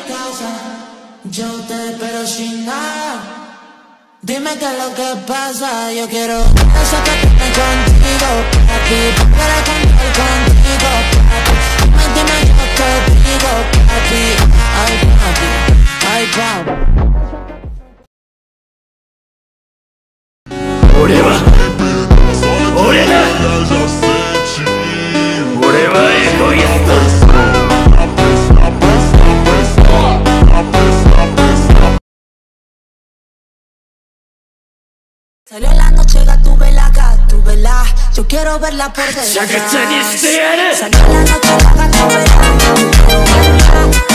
casa, yo te espero sin nada. Dime qué es lo que pasa, yo quiero eso que tienes contigo, papi, para contar contigo, papi. Dime, yo te digo, papi, ay papi, ay papi. 俺は俺だ俺はエゴイスト Salió en la noche, gatúbela, yo quiero verla por detrás. Salió en la noche, gatúbela, yo quiero verla.